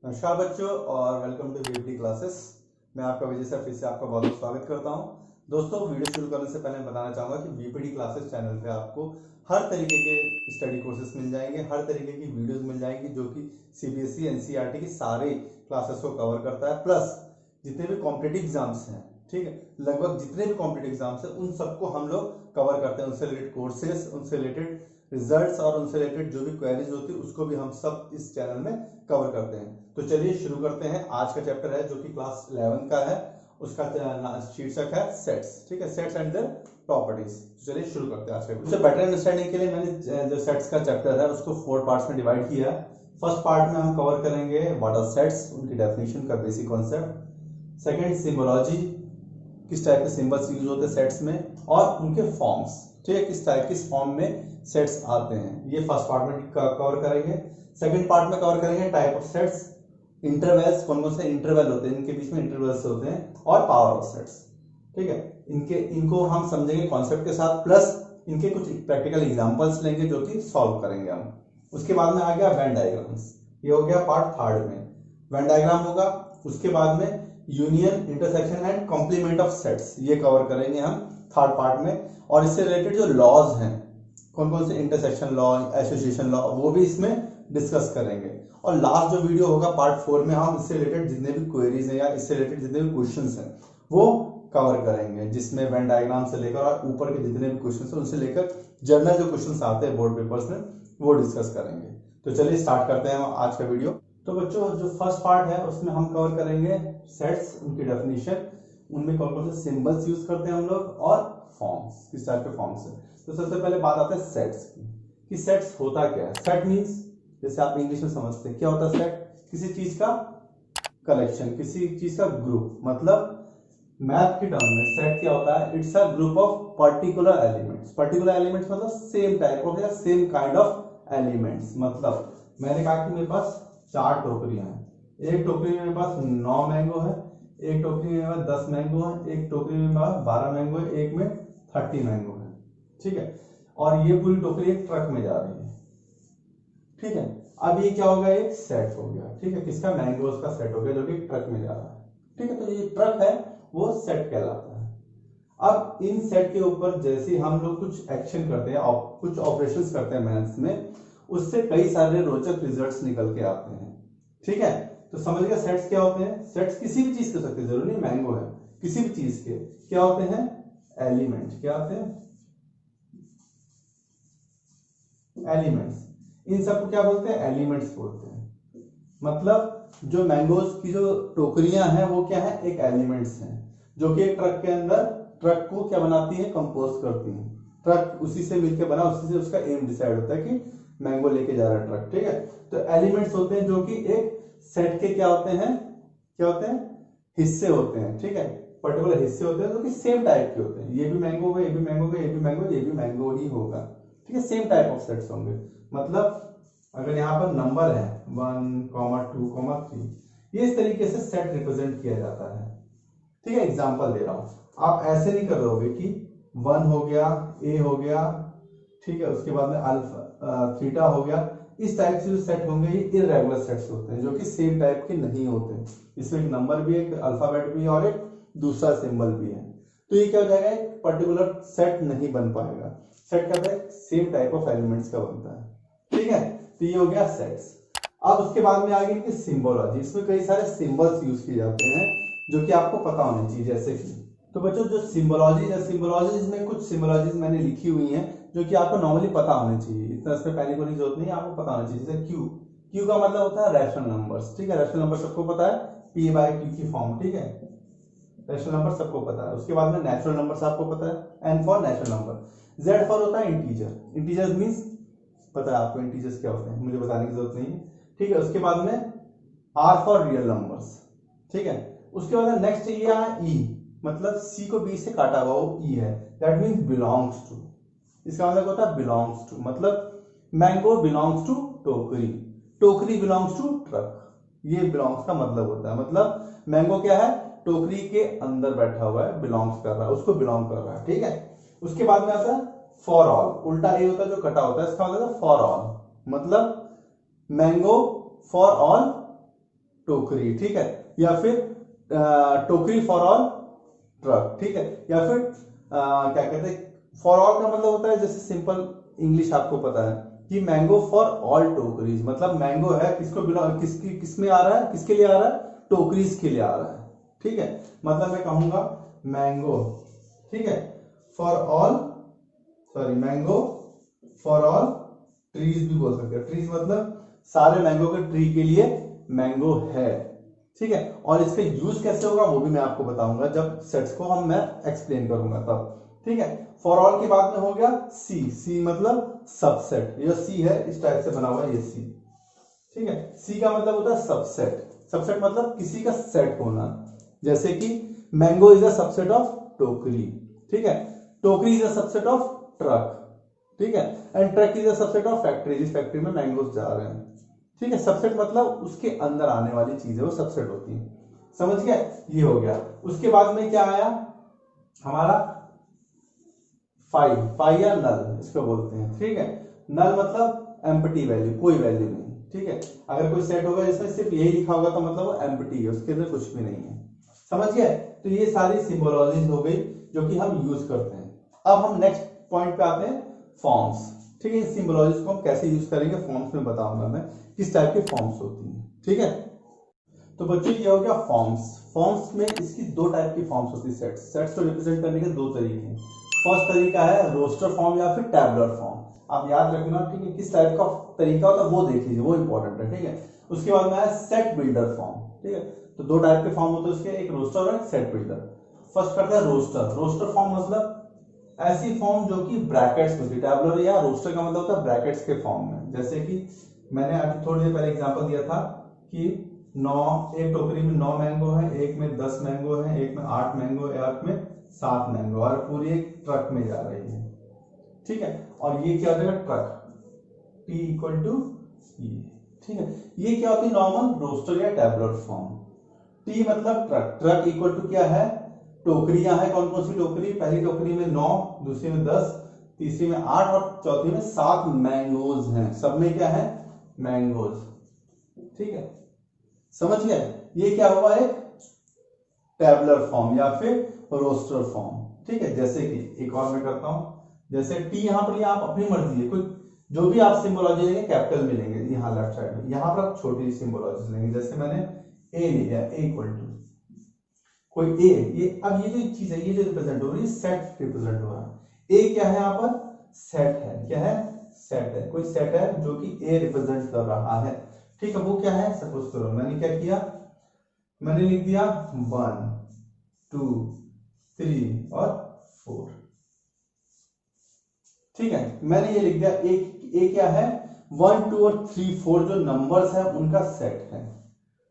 नमस्कार बच्चों और वेलकम टू बीएफडी क्लासेस। मैं आपका विजय सर फिर से आपका बहुत बहुत स्वागत करता हूं। दोस्तों, वीडियो शुरू करने से पहले मैं बताना चाहूंगा कि बीपीडी क्लासेस चैनल पे आपको हर तरीके के स्टडी कोर्सेज मिल जाएंगे, हर तरीके की वीडियोस मिल जाएंगी जो कि सीबीएसई एनसीईआरटी की सारे क्लासेस को कवर करता है। प्लस जितने भी कॉम्पिटिटिव एग्जाम्स हैं, ठीक है, लगभग जितने भी कॉम्पिटिटिव एग्जाम्स हैं उन सबको हम लोग कवर करते हैं। उनसे रिलेटेड कोर्सेज, उनसे रिलेटेड रिजल्ट्स और उनसे रिलेटेड जो भी क्वेरीज होती है उसको भी हम सब इस चैनल में कवर करते हैं। तो चलिए शुरू करते हैं। आज का चैप्टर है जो कि क्लास 11 का है, उसका शीर्षक है सेट्स। ठीक है, सेट्स एंड देयर प्रॉपर्टीज। तो चलिए शुरू करते हैं आज का वीडियो। तो बेटर अंडरस्टैंडिंग के लिए मैंने जो सेट्स का चैप्टर है उसको 4 पार्ट्स में डिवाइड किया है। फर्स्ट पार्ट में हम कवर करेंगे व्हाट आर सेट्स, उनकी डेफिनेशन का बेसिक कॉन्सेप्ट। सेकंड, सिंबोलॉजी, किस टाइप के सिंबल्स यूज होते हैं सेट्स में, और उनके फॉर्म्स, ठीक है, किस टाइप किस फॉर्म में सेट्स आते हैं, ये फर्स्ट पार्ट में कवर करेंगे। सेकंड पार्ट में कवर करेंगे टाइप ऑफ सेट्स, इंटरवल्स, कौन कौन से इंटरवल होते हैं, इनके बीच में इंटरवल्स होते हैं, और पावर ऑफ सेट्स। ठीक है, इनको हम समझेंगे कॉन्सेप्ट के साथ, प्लस इनके कुछ प्रैक्टिकल एग्जांपल्स लेंगे जो कि सॉल्व करेंगे हम। उसके बाद में आ गया वेन डायग्राम्स, ये हो गया पार्ट थर्ड में। वेन डायग्राम होगा, उसके बाद में union, intersection and complement of sets, ये कवर करेंगे हम थर्ड पार्ट में। और इससे रिलेटेड जो लॉज हैं, कौन कौन से इंटरसेक्शन लॉ, एसोसिएशन लॉ, वो भी इसमें डिस्कस करेंगे। और लास्ट जो वीडियो होगा पार्ट 4 में हम इससे रिलेटेड जितने भी क्वेरीज हैं या इससे रिलेटेड जितने भी क्वेश्चंस हैं वो कवर करेंगे, जिसमें वेन डायग्राम से लेकर और ऊपर के जितने भी क्वेश्चंस हैं उनसे लेकर जनरल जो क्वेश्चंस आते हैं बोर्ड पेपर्स में वो डिस्कस करेंगे। तो चलिए स्टार्ट करते हैं आज का वीडियो। तो बच्चों, जो फर्स्ट पार्ट है उसमें हम कवर करेंगे सेट्स, उनकी डेफिनेशन, उनमें कौन कौन से सिंबल्स यूज करते हैं हम लोग, और फॉर्म्स, किस टाइप के फॉर्म्स है। तो सबसे पहले बात आते हैं सेट्स की, कि सेट्स होता क्या है। सेट मींस, जैसे आप इंग्लिश में समझते हैं क्या होता है सेट, किसी चीज का कलेक्शन, किसी चीज का ग्रुप। मतलब मैथ की टर्म में सेट क्या होता है, it's a group of particular elements. Particular elements मतलब सेम टाइप ऑफ या सेम काइंड ऑफ एलिमेंट्स। मतलब मैंने कहा कि मेरे पास 4 टोकरियां हैं, एक टोकरी में मेरे पास 9 मैंगो है, एक टोकरी में मेरे पास 10 मैंगो है, एक टोकरी में मेरे पास 12 मैंगो है, एक में 30 मैंगो है। ठीक है, और ये पूरी टोकरी एक ट्रक में जा रही है। ठीक है, अब ये क्या हो गया, एक सेट हो गया। ठीक है, किसका, मैंगोज का सेट हो गया जो कि ट्रक में जा रहा है। ठीक है, तो ये ट्रक है वो सेट कहलाता है। अब इन सेट के ऊपर जैसे हम लोग कुछ एक्शन करते हैं, कुछ ऑपरेशंस करते हैं मैथ्स में, उससे कई सारे रोचक रिजल्ट्स निकल के आते हैं। ठीक है, तो समझ गया सेट्स क्या होते हैं। सेट्स किसी भी चीज के सकते हैं, जरूरी नहीं मैंगो है, किसी भी चीज के क्या होते हैं, एलिमेंट। क्या होते हैं, एलिमेंट्स। इन सबको क्या बोलते हैं, एलिमेंट्स बोलते हैं। मतलब जो मैंगोज की जो टोकरियां हैं वो क्या है, एक एलिमेंट्स हैं, जो कि एक ट्रक के अंदर ट्रक को क्या बनाती है, कंपोज करती है। ट्रक उसी से मिलकर बना, उसी से उसका एम डिसाइड होता है कि मैंगो लेके जा रहा है ट्रक। ठीक है, तो एलिमेंट्स होते हैं जो कि एक सेट के क्या होते हैं, क्या होते हैं, हिस्से होते हैं। ठीक है, पर्टिकुलर हिस्से होते हैं जो कि सेम टाइप के होते हैं। ये भी मैंगो होगा, ये भी मैंगो होगा, ये भी मैंगो, ये भी मैंगो ही होगा। ठीक है, सेम टाइप ऑफ सेट्स होंगे। मतलब अगर यहाँ पर नंबर है 1, 2, 3, ये इस तरीके से सेट रिप्रेजेंट किया जाता है। ठीक है, एग्जांपल दे रहा हूं, आप ऐसे नहीं कर रहे कि 1 हो गया, ए हो गया, ठीक है, उसके बाद में अल्फा थीटा हो गया। इस टाइप से जो सेट होंगे ये इररेगुलर सेट्स होते हैं जो कि सेम टाइप के नहीं होते। इसमें एक नंबर भी है, एक अल्फाबेट भी है और एक दूसरा सिंबल भी है। तो ये क्या हो जाएगा, एक पर्टिकुलर सेट नहीं बन पाएगा। सेट क्या है, सेम टाइप ऑफ एलिमेंट्स का बनता है। ठीक है, तो ये हो गया सेट्स। अब उसके बाद में आ गई कि सिंबोलॉजी। इसमें कई सारे सिंबल्स यूज किए जाते हैं जो कि आपको पता होनी चाहिए। जैसे कि तो बच्चों, जो सिंबोलॉजी है, सिंबोलॉजीज में कुछ सिंबोलॉजीज मैंने लिखी हुई हैं जो कि आपको नॉर्मली पता होनी चाहिए, इतना इसमें पैनिक होने की जरूरत नहीं है, आपको पता होना चाहिए। जैसे क्यू, क्यू का मतलब होता है रैशनल नंबर्स। ठीक है, रैशनल नंबर सबको पता है, पी बाय क्यू की फॉर्म। ठीक है, रैशनल नंबर सबको पता है। उसके बाद में नेचुरल नंबर्स आपको पता है, N for natural number, Z for होता है इंटीजर। इंटीजर मींस पता है आपको इंटीजर्स क्या होते हैं, मुझे बताने की जरूरत नहीं है। ठीक है, उसके बाद में आर फॉर रियल नंबर्स। ठीक है, उसके बाद नेक्स्ट ये है ई, मतलब सी को बी से काटा हुआ वो ई है, दैट मींस बिलोंग्स टू। इसका मतलब होता है बिलोंग्स टू, मतलब मैंगो बिलोंग्स टू टोकरी, टोकरी बिलोंग्स टू ट्रक। ये बिलोंग्स का मतलब होता है। मतलब मैंगो क्या है, टोकरी के अंदर बैठा हुआ है, बिलोंग्स कर रहा है, उसको बिलोंग कर रहा है। ठीक है, उसके बाद में आता है फॉर ऑल, उल्टा ए होता है जो कटा होता है, इसका मतलब फॉर ऑल, मतलब मैंगो फॉर ऑल टोकरी, ठीक है, या फिर टोकरी फॉर ऑल ट्रक, ठीक है, या फिर क्या कहते हैं, फॉर ऑल का मतलब होता है, जैसे सिंपल इंग्लिश आपको पता है कि मैंगो फॉर ऑल टोकरीज, मतलब मैंगो है किसको बिलोंग, किस में आ रहा है, किसके लिए आ रहा है, टोकरीज के लिए आ रहा है, ठीक है। मतलब मैं कहूंगा मैंगो, ठीक है, for all, sorry mango for all trees भी बोल सकते हैं, ट्रीज मतलब सारे मैंगो के ट्री के लिए मैंगो है, ठीक है। और इसका यूज कैसे होगा वो भी मैं आपको बताऊंगा जब सेट्स को मैं एक्सप्लेन करूंगा तब, ठीक है। फॉर ऑल के बाद में हो गया सी, सी मतलब सबसेट, ये सी है इस टाइप से बना हुआ है ये सी, ठीक है। सी का मतलब होता है सबसेट, सबसेट मतलब किसी का सेट होना, जैसे कि mango is a subset of टोकरी, ठीक है, टोकरी is a subset of truck, ठीक है, and truck is a subset of factory, जिस फैक्ट्री में मैंगोज जा रहे हैं, ठीक है। सबसेट मतलब उसके अंदर आने वाली चीजें वो सबसेट होती है, समझ गए, ये हो गया। उसके बाद में क्या आया हमारा फाइव, फाइव या नल इसको बोलते हैं, ठीक है। नल मतलब एम्प्टी वैल्यू, कोई वैल्यू नहीं, ठीक है। अगर कोई सेट होगा जिसमें सिर्फ यही लिखा होगा तो मतलब वो एम्प्टी है, उसके अंदर कुछ भी नहीं है, समझ गए। तो ये सारी सिंबोलॉजीज हो गई जो कि हम यूज करते हैं। अब हम नेक्स्ट पॉइंट पे आते हैं, फॉर्म्स, ठीक है। इन सिंबोलॉजीज को हम कैसे यूज करेंगे फॉर्म्स में बताऊंगा मैं, किस टाइप के फॉर्म्स होती हैं, ठीक है। तो बच्चों ये हो गया फॉर्म्स। फॉर्म्स में इसकी दो टाइप की फॉर्म्स होती है, सेट्स, सेट्स को रिप्रेजेंट करने के दो तरीके हैं। फर्स्ट तरीका है रोस्टर फॉर्म या फिर टैबुलर फॉर्म, आप याद रखना, ठीक है, किस टाइप का तरीका होता है वो देख लीजिए, वो इंपॉर्टेंट है, ठीक है। उसके बाद में है सेट बिल्डर फॉर्म, ठीक है। तो दो टाइप के फॉर्म होते हैं उसके, एक रोस्टर और एक सेट बिल्डर। फर्स्ट करते हैं रोस्टर। रोस्टर फॉर्म मतलब ऐसी फॉर्म जो कि ब्रैकेट्स में थी, टैबुलर या रोस्टर का मतलब होता है ब्रैकेट्स के फॉर्म में, जैसे कि मैंने अभी थोड़ी देर पहले एग्जांपल दिया था कि 9, एक टोकरी में 9 मैंगो है, एक में 10 मैंगो है, एक में 8 मैंगो है, एक में 7 मैंगो, और पूरी एक ट्रक में जा रही है, ठीक है। और ये क्या हो जाएगा ट्रक, T इक्वल टू ये, ठीक है। ये क्या होती है नॉर्मल रोस्टर या टैबुलर फॉर्म। T मतलब ट्रक, ट्रक इक्वल टू क्या है, टोकरियां हैं, कौन कौन सी टोकरी, पहली टोकरी में 9, दूसरी में 10, तीसरी में 8 और चौथी में 7 मैंगोज हैं, सब में क्या है मैंगोज, ठीक है, समझ गए। ये क्या हुआ एक टैबुलर फॉर्म या फिर रोस्टर फॉर्म, ठीक है। जैसे कि एक और मैं करता हूं, जैसे टी यहां पर आप अपनी मर्जी है, कोई जो भी आप सिंबोलॉजी लेंगे कैपिटल में लेंगे, यहाँ लेफ्ट साइड में, यहाँ पर आप छोटी सिंबोलॉजी लेंगे, जैसे मैंने ए लिया, ए इक्वल टू कोई ए, ये अब ये जो चीज है ये जो रिप्रेजेंट हो रही है सेट रिप्रेजेंट हो रहा है। ए क्या है यहाँ पर सेट है, क्या है सेट है, कोई सेट है जो कि ए रिप्रेजेंट कर रहा है, ठीक है। वो क्या है, सपोज करो मैंने क्या किया, मैंने लिख दिया 1 2 3 और 4, ठीक है। मैंने ये लिख दिया ए क्या है 1 2 और 3 4 जो नंबर्स है उनका सेट है,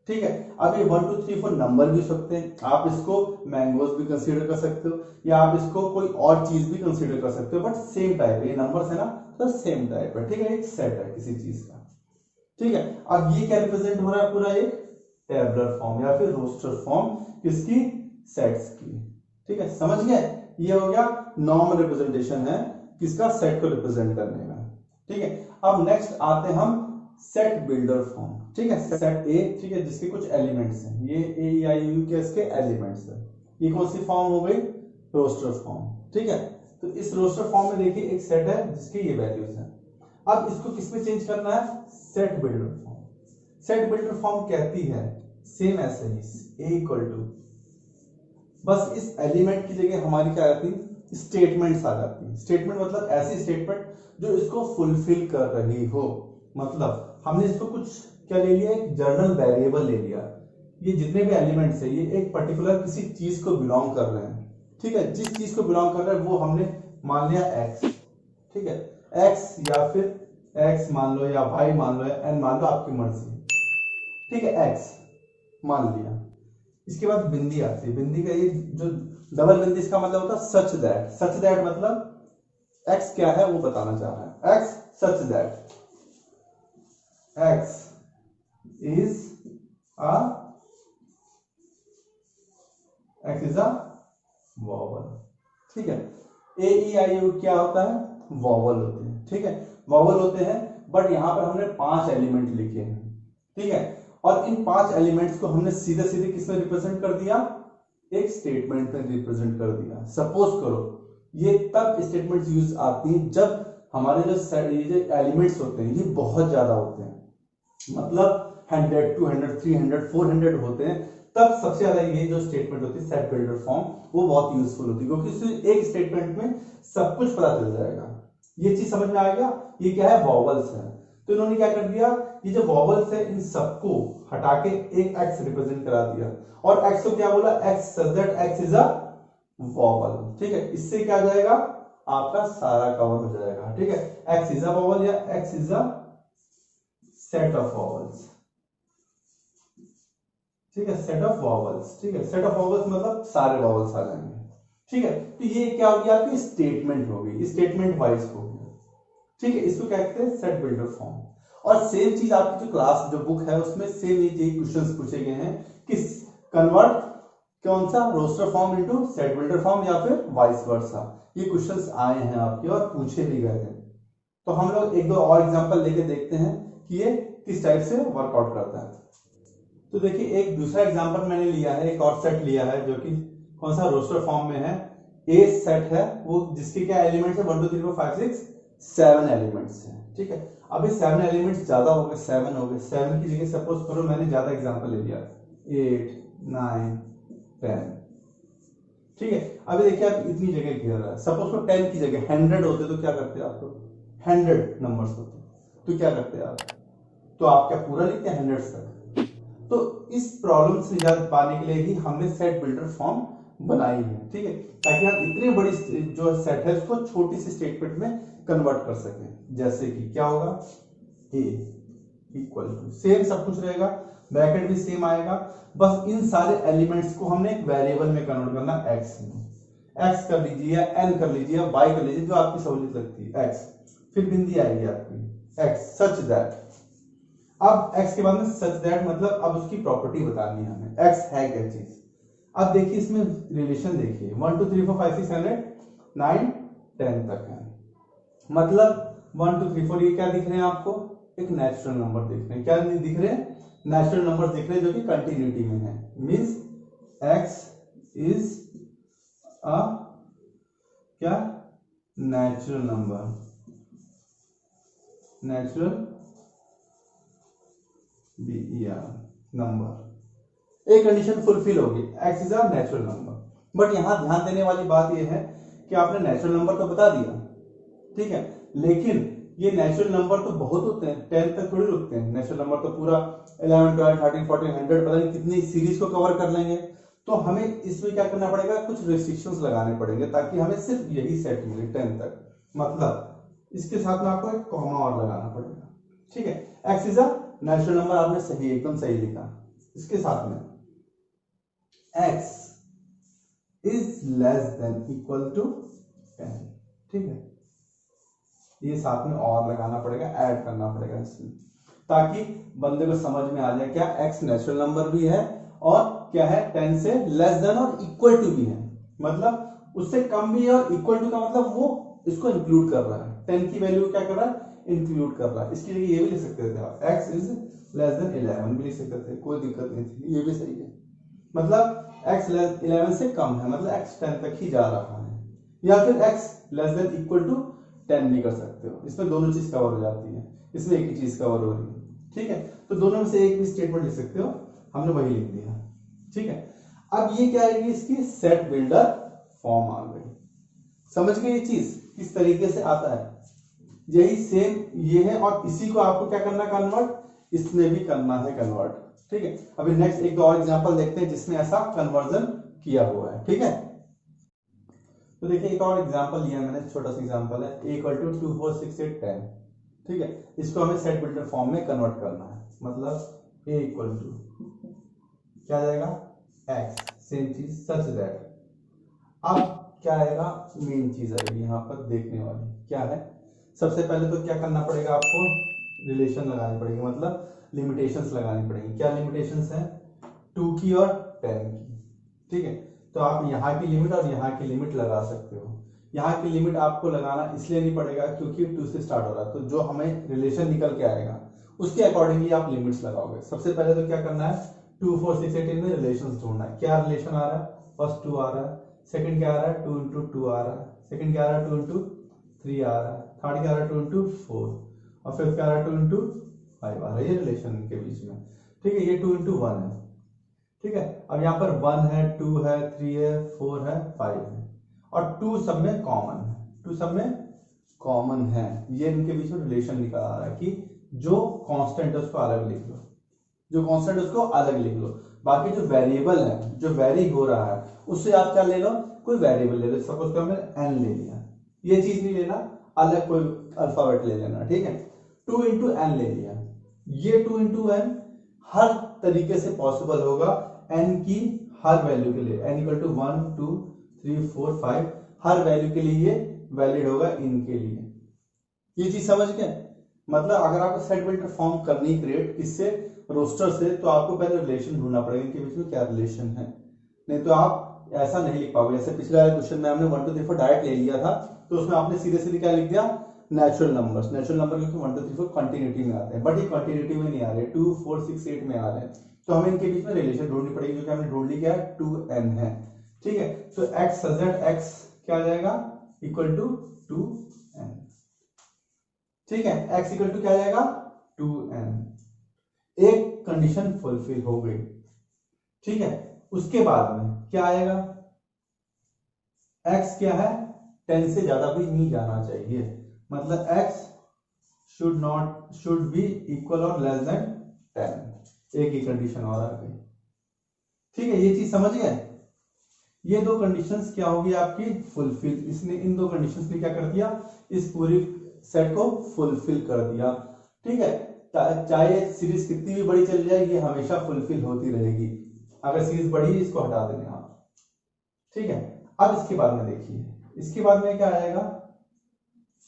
ठीक है। अब ये 1 2 3 4 नंबर भी हो सकते हैं, आप इसको मैंगोज भी कंसीडर कर सकते हो, या आप इसको कोई और चीज भी कंसीडर कर सकते हो, बट सेम टाइप है, ये नंबर्स है ना तो सेम टाइप है, ठीक है, एक सेट है किसी चीज का, ठीक है। अब ये क्या रिप्रेजेंट हो रहा है पूरा एक टैबुलर फॉर्म या फिर रोस्टर फॉर्म, किसकी सेट्स की, ठीक है, समझ गए। ये हो गया नॉर्मल रिप्रेजेंटेशन है किसका, सेट को रिप्रेजेंट करने में, ठीक है। अब नेक्स्ट आते हैं हम सेट बिल्डर फॉर्म, ठीक है। सेट ए, ठीक है, जिसके कुछ एलिमेंट्स हैं, ये ए आई यू के इसके एलिमेंट्स हैं, ये कौन सी फॉर्म हो गई रोस्टर फॉर्म, ठीक है। तो इस रोस्टर फॉर्म में देखिए एक सेट है जिसके ये वैल्यूज हैं। अब इसको किस में चेंज करना है, set builder form. Set builder form कहती है सेम ऐसे ही ए इक्वल टू, बस इस एलिमेंट की जगह हमारी क्या आती है स्टेटमेंट्स आ जाती है। स्टेटमेंट मतलब ऐसी स्टेटमेंट जो इसको फुलफिल कर रही हो, मतलब हमने इसको कुछ क्या ले लिया, एक जर्नल वेरिएबल ले लिया, ये जितने भी एलिमेंट्स है ये एक पर्टिकुलर किसी चीज को बिलोंग कर रहे हैं, ठीक है। जिस चीज को बिलोंग कर रहे हैं वो हमने मान लिया एक्स, ठीक है, एक्स या फिर एक्स मान लो या वाई मान लो या एन मान लो, आपकी मर्जी, ठीक है, एक्स मान लिया। इसके बाद बिंदी आती है, बिंदी का ये जो डबल बिंदी इसका मतलब होता है सच दैट, सच दैट मतलब एक्स क्या है वो बताना चाह रहा है, x such that x is a x is a vowel, ठीक है। ए ई आई यू क्या होता है, वॉवल होते हैं, ठीक है, वॉवल होते हैं, बट यहां पर हमने 5 एलिमेंट लिखे हैं, ठीक है। और इन 5 एलिमेंट्स को हमने सीधे सीधे किसमें रिप्रेजेंट कर दिया, एक स्टेटमेंट में रिप्रेजेंट कर दिया। सपोज करो ये तब स्टेटमेंट्स यूज आती हैं जब हमारे जो एलिमेंट्स होते हैं ये बहुत ज्यादा होते हैं, मतलब 100, 200, 300, 400 होते हैं, तब सबसे ज्यादा ये जो स्टेटमेंट होती है सेट बिल्डर फॉर्म वो बहुत यूजफुल होती है, क्योंकि इसमें एक स्टेटमेंट में सब कुछ पता चल जाएगा। ये चीज समझ में आ गया। ये क्या है, वॉवल्स है। तो इन्होंने क्या कर दिया, ये जो वॉवल्स है इन सबको हटा के एक एक्स रिप्रेजेंट करा दिया, और एक्स को क्या बोला, x such that x is a vowel. ठीक है, इससे क्या हो जाएगा, आपका सारा कवर हो जाएगा। ठीक है, एक्स इज अ वॉवल या x is a set of vowels. ठीक है, सेट ऑफ वॉवल्स। ठीक है, सेट ऑफ वॉवल्स मतलब सारे वॉवल्स आ जाएंगे। ठीक है, तो ये क्या हो गया, आपकी स्टेटमेंट हो गई, स्टेटमेंट वाइज हो गया। ठीक है, इसको क्या कहते हैं, सेट बिल्डर फॉर्म। और सेम चीज आपकी जो क्लास जो बुक है उसमें सेम ये क्वेश्चंस पूछे गए हैं कि कन्वर्ट कौन सा, roster form into set builder form या फिर वाइस वर्सा। ये क्वेश्चंस आए हैं आपके और पूछे भी गए हैं। तो हम लोग एक दो और एग्जांपल लेके देखते हैं कि ये किस टाइप से वर्कआउट करता है। तो देखिए एक दूसरा एग्जांपल मैंने लिया है, एक और सेट लिया है जो कि कौन सा, रोस्टर फॉर्म में है। ए सेट है वो जिसके क्या एलिमेंट्स है, 1 2 3 4 5 6 7 एलिमेंट्स है। ठीक है, अब ये 7 एलिमेंट्स ज्यादा हो गए, 7 हो गए। 7 की जगह सपोज करो मैंने ज्यादा एग्जांपल ले लिया, 8 9 10। ठीक है, अभी देखिए आप इतनी जगह घेर रहा है, सपोज को 10 की जगह 100 होते तो क्या करते आप, तो 100 नंबर्स होते तो क्या करते आप, तो आप क्या पूरा लिखते हैं 100 तक। तो इस प्रॉब्लम से निजात पाने के लिए ही हमने सेट बिल्डर फॉर्म बनाई है। ठीक है, ताकि हम इतनी बड़ी जो सेट है उसको छोटी सी स्टेटमेंट में कन्वर्ट कर सकें। जैसे कि क्या होगा, ए इक्वल टू, सेम सब कुछ रहेगा, ब्रैकेट भी सेम आएगा, बस इन सारे एलिमेंट्स को हमने एक वेरिएबल में कन्वर्ट करना, एक्स में। एक्स कर लीजिए या एन कर लीजिए या वाई कर लीजिए, जो आपकी सहूलियत लगती है, एक्स। फिर बिंदी आएगी आपकी एक्स सच दैट। अब x के बाद में सच दैट मतलब अब उसकी प्रॉपर्टी बतानी है हमें, x है क्या चीज। अब देखिए इसमें रिलेशन देखिए, 1 2 3 4 5 6 7 8 9 10 तक है, मतलब 1 2 3 4 ये क्या दिख रहे हैं आपको, एक नेचुरल नंबर दिख रहे हैं। क्या नहीं दिख रहे हैं, नेचुरल नंबर दिख रहे हैं जो कि कंटिन्यूटी में है। मींस x इज अ क्या, नेचुरल नंबर, नेचुरल नंबर। एक कंडीशन फुलफिल होगी, x is a natural number. But यहां ध्यान देने वाली बात यह है कि आपने नेचुरल नंबर तो बता दिया, ठीक है, लेकिन ये नेचुरल नंबर तो बहुत होते हैं, 10 तक थोड़ी रुकते हैं। नेचुरल नंबर तो पूरा 11 12 13 14 100 पता नहीं कितनी सीरीज को कवर कर लेंगे। तो हमें इसमें क्या करना पड़ेगा, कुछ रेस्ट्रिक्शंस लगाने पड़ेंगे ताकि हमें सिर्फ यही सेट मिले 10 तक। मतलब इसके साथ में आपको एक कॉमा और लगाना पड़ेगा। ठीक है, x is a natural number, आपने सही एकदम सही लिखा। इसके साथ में x is less than equal to 10। ठीक है, ये साथ में और लगाना पड़ेगा, ऐड करना पड़ेगा इसमें, ताकि बंदे को समझ में आ जाए क्या x नेचुरल नंबर भी है और क्या है 10 से लेस देन और इक्वल टू भी है। मतलब उससे कम भी है और इक्वल टू का मतलब वो इसको इंक्लूड कर रहा है, 10 की वैल्यू क्या कर रहा है, इंक्लूड कर रहा है। इसके लिए ये भी लिख सकते थे आप, x इज लेस देन 11 भी लिख सकते थे, कोई दिक्कत नहीं थी, ये भी सही है। मतलब x 11 से कम है, मतलब x 10 तक ही जा रहा है, या फिर x less than equal to 10 भी कर सकते हो। इसमें दोनों चीज कवर हो जाती है, इसमें एक ही चीज कवर हो रही है। ठीक है, तो दोनों में से एक भी स्टेटमेंट लिख सकते हो, हमने वही लिख दिया। ठीक है, अब ये क्या आएगी, इसकी सेट बिल्डर फॉर्म आ गई। समझ गए ये चीज किस तरीके से आता है, यही सेम ये है, और इसी को आपको क्या करना, कन्वर्ट, इसमें भी करना है कन्वर्ट। ठीक है, अभी नेक्स्ट एक दो और एग्जांपल देखते हैं जिसमें ऐसा कन्वर्जन किया हुआ है। ठीक है, तो देखिए एक और एग्जांपल लिया मैंने, छोटा सा एग्जांपल है, a इक्वल टू 2 4 6 8 10। ठीक है, इसको हमें सेट बिल्डर फॉर्म में कन्वर्ट करना है। मतलब a इक्वल टू क्या आ जाएगा, x, सेम चीज सच दैट। अब क्या आएगा, मेन चीज आएगी यहाँ पर देखने वाली, क्या है, सबसे पहले तो क्या करना पड़ेगा आपको, रिलेशन लगानी पड़ेगी, मतलब लिमिटेशंस लगानी पड़ेगी। क्या लिमिटेशंस है, 2 की और 10 की। ठीक है, तो आप यहाँ की लिमिट और यहाँ की लिमिट लगा सकते हो। यहाँ की लिमिट आपको लगाना इसलिए नहीं पड़ेगा क्योंकि 2 से स्टार्ट हो रहा है, तो जो हमें रिलेशन निकल के आएगा उसके अकॉर्डिंगली आप लिमिट्स लगाओगे। सबसे पहले तो क्या करना है, 2 4 6 8 में रिलेशन ढूंढना है। क्या रिलेशन आ रहा है, फर्स्ट 2 आ रहा है, सेकंड क्या आ रहा है 2 इंटू 2 आ रहा है, सेकंड क्या आ रहा है 2 इंटू 3 आ रहा है, थर्ड क्या आ रहा है 2 इंटू 4 और फिफ्थ क्या आ रहा है 2 इंटू 5 आ रहा है। ये रिलेशन के बीच में, ठीक है, ये 2 इंटू 1 है, ठीक है। अब यहाँ पर 1 है, 2 है, 3 है, 4 है, 5 है और 2 सब में कॉमन है, 2 सब में कॉमन है। ये इनके बीच में रिलेशन निकल आ रहा है कि जो कांस्टेंट है उसको अलग लिख लो, जो कांस्टेंट है उसको अलग लिख लो, बाकी जो वेरिएबल है जो वेरी हो रहा है उससे आप क्या ले लो, कोई वेरिएबल ले लो। सपोज हमने n ले लिया, ये चीज नहीं लेना, अलग कोई अल्फाबेट ले लेना, ठीक है। 2 इंटू एन ले लिया, ये 2 इंटू एन हर तरीके से पॉसिबल होगा n की हर वैल्यू के लिए, n इक्वल टू 1 2 3 4 5 हर वैल्यू के लिए ये वैलिड होगा इनके लिए। ये चीज समझ गए, मतलब अगर आपको सेट बिल्डर फॉर्म करनी क्रिएट किससे, रोस्टर से, तो आपको पहले रिलेशन ढूंढना पड़ेगा इनके बीच में क्या रिलेशन है, नहीं तो आप ऐसा नहीं लिख पाओगे। जैसे पिछले वाले क्वेश्चन में हमने 1 2 3 4 डायरेक्ट ले लिया था, तो उसमें आपने सीधे सीधे क्या लिख दिया, नेचुरल नंबर्स। नेचुरल नंबर क्योंकि 1 2 3 4 कंटिन्यूटी में आते हैं, बट ये कंटिन्यूटी में नहीं आ रहे, 2 4 6 8 में आ रहे हैं, तो हमें इनके बीच में रिलेशन ढूंढनी पड़ेगी, जो कि हमने ढूंढ ली क्या है 2n है, ठीक है। तो x सजेट x क्या आ जाएगा इक्वल टू 2n, ठीक है, x इक्वल टू क्या आ जाएगा 2n। एक कंडीशन फुलफिल हो गई, ठीक है। उसके बाद में क्या आएगा, x क्या है 10 से ज्यादा भी नहीं जाना चाहिए, मतलब x शुड बी इक्वल और लेस देन 10। एक ही कंडीशन और आ गई, ठीक है। ये चीज समझ गए, ये दो कंडीशंस क्या होगी आपकी फुलफिल, इसने इन दो कंडीशंस ने क्या कर दिया, इस पूरी सेट को फुलफिल कर दिया, ठीक है। चाहे सीरीज कितनी भी बड़ी चल जाए ये हमेशा फुलफिल होती रहेगी। अगर सीरीज बड़ी है इसको हटा देंगे आप, ठीक है। अब इसके बाद में देखिए, इसके बाद में क्या आएगा,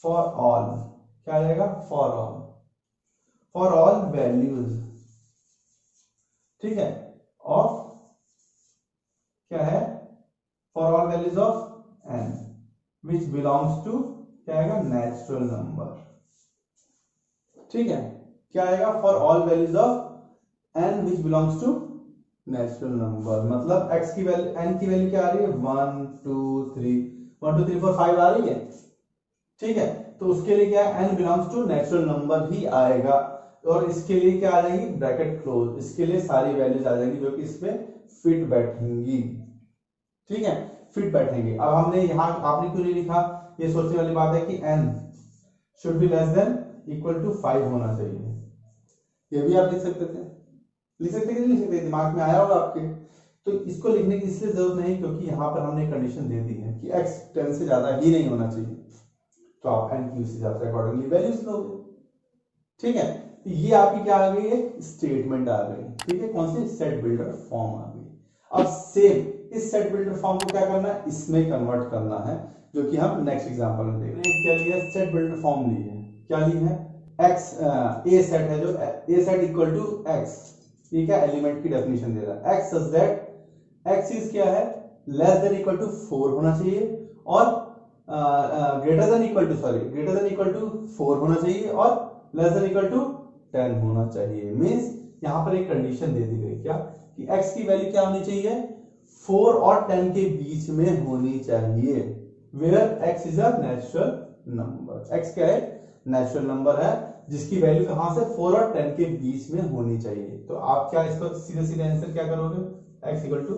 फॉर ऑल, क्या आएगा फॉर ऑल वैल्यूज, ठीक है, ऑफ क्या है, for all values of n which belongs to क्या आएगा नेचुरल नंबर, ठीक है। क्या आएगा for all values of n which belongs to natural number, मतलब x की वैल्यू n की वैल्यू क्या आ रही है 1 2 3 1 2 3 4 5 आ रही है, ठीक है। तो उसके लिए क्या है n belongs to natural number ही आएगा, और इसके लिए क्या आ जाएगी ब्रैकेट क्लोज, इसके लिए सारी वैल्यूज आ जाएगी जो कि इसमें फिट बैठेंगी, ठीक है, फिट बैठेंगे। अब हमने यहां आपने क्यों नहीं लिखा, ये सोचने वाली बात है कि n should be less than equal to 5 होना चाहिए, ये भी आप लिख सकते थे, लिख सकते कि नहीं लिख सकते, दिमाग में आया होगा आपके। तो इसको लिखने की इसलिए जरूरत नहीं क्योंकि यहाँ पर हमने कंडीशन दे दी है कि x 10 से ज्यादा ही नहीं होना चाहिए, तो आप n की उस हिसाब से अकॉर्डिंगली वैल्यूज लोगे, ठीक है। तो ये आपकी क्या आ गई, एक स्टेटमेंट आ गई, ठीक है, कौन सी सेट बिल्डर फॉर्म आ गई। अब सेम इस सेट बिल्डर फॉर्म को क्या करना है, इसमें कन्वर्ट करना है, जो कि हम नेक्स्ट एग्जांपल में देख रहे हैं। क्या लिया, सेट बिल्डर फॉर्म ली है, क्या ली है x ए सेट है, जो ए सेट इक्वल टू x, ये क्या एलिमेंट की डेफिनेशन दे रहा है, x such that x is क्या है लेस देन इक्वल टू 4 होना चाहिए और ग्रेटर देन इक्वल टू 4 होना चाहिए और लेस देन इक्वल टू 10 होना चाहिए। मींस यहां पर एक कंडीशन दे दी गई क्या कि x की वैल्यू क्या होनी चाहिए 4 और 10 के बीच में होनी चाहिए, where x is a natural number, x क्या है नेचुरल नंबर है जिसकी वैल्यू कहां से 4 और 10 के बीच में होनी चाहिए। तो आप क्या इसका सीधे सीधे आंसर क्या करोगे, x equal to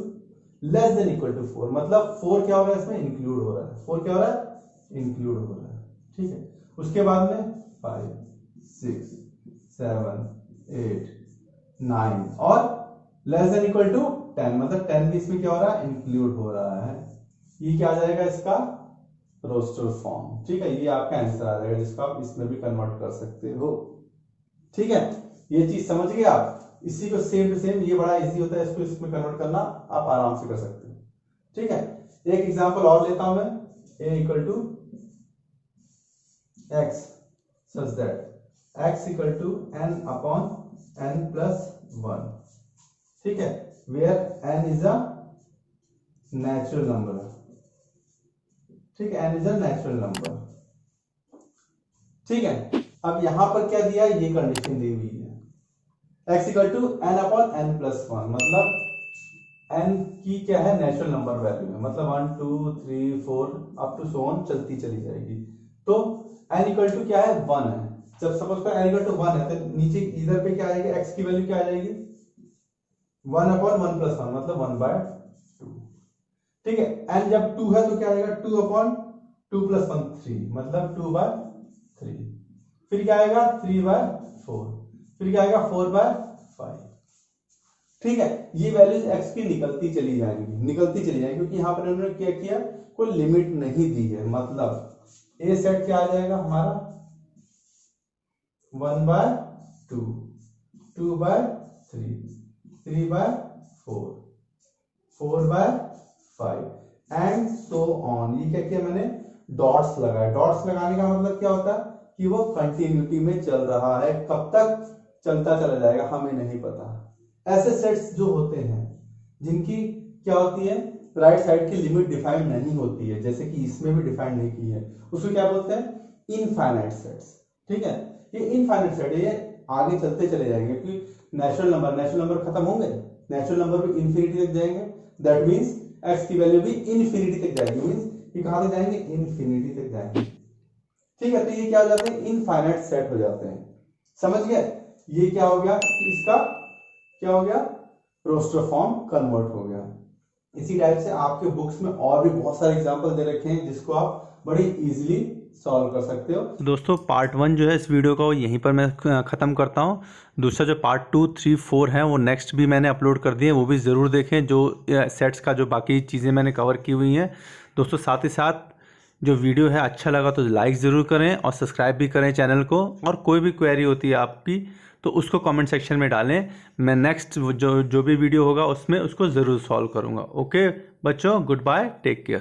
less than equal to 4, मतलब 4 क्या हो रहा है इसमें इंक्लूड हो रहा है, 4 क्या हो रहा है इंक्लूड हो रहा है, ठीक है। उसके बाद में 5 6 7 8 9 और लेस देन इक्वल टू 10, मतलब 10 भी इसमें क्या हो रहा है इंक्लूड हो रहा है। ये क्या आ जाएगा इसका रोस्टर फॉर्म, ठीक है। ये आपका आंसर आ जाएगा जिसको आप इसमें भी कन्वर्ट कर सकते हो, ठीक है। ये चीज समझ गए आप, इसी को सेम टू सेम, ये बड़ा इजी होता है इसको इसमें कन्वर्ट करना, आप आराम से कर सकते हो, ठीक है। एक एग्जांपल और लेता हूं मैं, a equal to x such that x equal to n upon n plus 1, ठीक है, where n is a natural number, ठीक है, n is a natural number, ठीक है। अब यहां पर क्या दिया, ये कंडीशन दी हुई है, x equal to n upon n plus one, मतलब n की क्या है नेचुरल नंबर वैल्यू है, मतलब 1 2 3 4 अप टू सो ऑन चलती चली जाएगी। तो n इक्वल टू क्या है 1 है, जब सपोज कर n इक्वल टू 1 है तो नीचे इधर पे क्या आएगी, x की वैल्यू क्या आ जाएगी 1 अपॉन 1 प्लस वन, मतलब 1/2। ठीक है, n जब 2 है तो क्या आएगा 2 अपॉन 2 प्लस 1 3, मतलब 2/3। फिर क्या आएगा 3/4, फिर क्या आएगा 4/5। ठीक है, ये वैल्यूज x की निकलती चली जाएंगी क्योंकि यहाँ पर उन्होंने क्या किया, कोई लिमिट नहीं दी है। मतलब ए सेट क्या आ जाएगा हमारा 1/2, 2/3, 3/4, 4/5 एंड सो ऑन। ये क्या किया मैंने, डॉट्स लगाए। डॉट्स लगाने का मतलब क्या होता है कि वो कंटिन्यूटी में चल रहा है, कब तक चलता चला जाएगा हमें नहीं पता। ऐसे सेट्स जो होते हैं जिनकी क्या होती है, राइट साइड की लिमिट डिफाइन नहीं होती है, जैसे कि इसमें भी डिफाइन नहीं की है, उसको क्या बोलते हैं इनफाइनाइट सेट्स। ठीक है, ये इनफाइनाइट सेट है, ये आगे चलते चले जाएंगे क्योंकि नेचुरल नंबर खत्म होंगे, नेचुरल नंबर भी इंफिनिटी तक जाएंगे, दैट मींस x की वैल्यू भी इंफिनिटी तक जाएगी, मींस ये कहां तक जाएंगे, इंफिनिटी तक जाएंगे। ठीक है, तो ये क्या हो जाते हैं, इनफाइनाइट सेट हो जाते हैं। समझ गए, ये क्या हो गया, इसका क्या हो गया, रोस्टर फॉर्म कन्वर्ट हो गया। इसी टाइप से आपके बुक्स में और भी बहुत सारे एग्जांपल दे रखे हैं जिसको आप बड़ी इजीली सॉल्व कर सकते हो। दोस्तों पार्ट 1 जो है इस वीडियो का वो यहीं पर मैं ख़त्म करता हूँ। दूसरा जो पार्ट 2 3 4 है वो नेक्स्ट भी मैंने अपलोड कर दिए हैं, वो भी ज़रूर देखें, जो सेट्स का जो बाकी चीज़ें मैंने कवर की हुई हैं। दोस्तों साथ ही साथ जो वीडियो है अच्छा लगा तो लाइक ज़रूर करें और सब्सक्राइब भी करें चैनल को, और कोई भी क्वेरी होती है आपकी तो उसको कमेंट सेक्शन में डालें, मैं नेक्स्ट जो भी वीडियो होगा उसमें उसको ज़रूर सॉल्व करूँगा। ओके बच्चों, गुड बाय, टेक केयर।